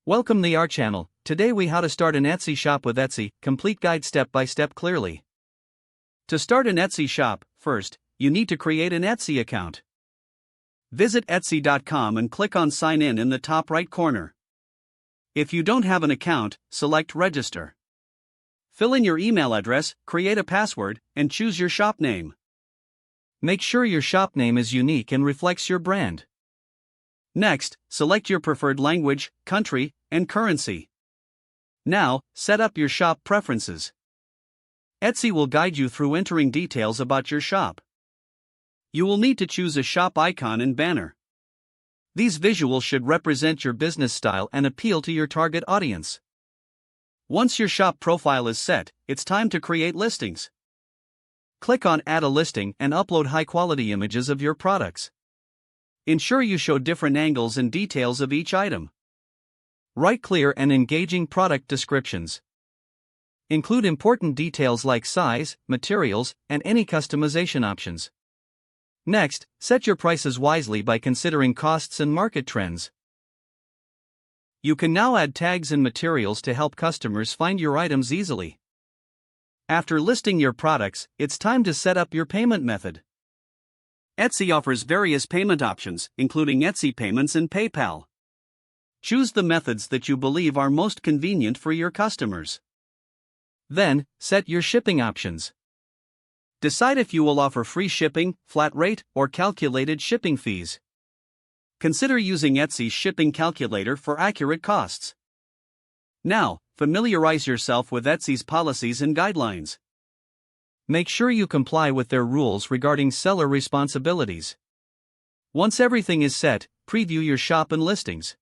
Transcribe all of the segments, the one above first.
Welcome to our channel. Today we how to start an Etsy shop with Etsy, complete guide step by step clearly. To start an Etsy shop, first, you need to create an Etsy account. Visit Etsy.com and click on Sign in the top right corner. If you don't have an account, select Register. Fill in your email address, create a password, and choose your shop name. Make sure your shop name is unique and reflects your brand. Next, select your preferred language, country, and currency. Now, set up your shop preferences. Etsy will guide you through entering details about your shop. You will need to choose a shop icon and banner. These visuals should represent your business style and appeal to your target audience. Once your shop profile is set, it's time to create listings. Click on Add a listing and upload high-quality images of your products. Ensure you show different angles and details of each item. Write clear and engaging product descriptions. Include important details like size, materials, and any customization options. Next, set your prices wisely by considering costs and market trends. You can now add tags and materials to help customers find your items easily. After listing your products, it's time to set up your payment method. Etsy offers various payment options, including Etsy Payments and PayPal. Choose the methods that you believe are most convenient for your customers. Then, set your shipping options. Decide if you will offer free shipping, flat rate, or calculated shipping fees. Consider using Etsy's shipping calculator for accurate costs. Now, familiarize yourself with Etsy's policies and guidelines. Make sure you comply with their rules regarding seller responsibilities. Once everything is set, preview your shop and listings.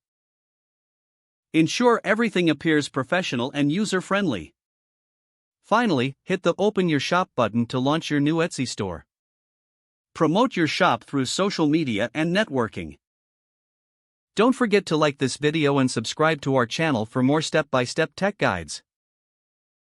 Ensure everything appears professional and user-friendly. Finally, hit the Open Your Shop button to launch your new Etsy store. Promote your shop through social media and networking. Don't forget to like this video and subscribe to our channel for more step-by-step tech guides.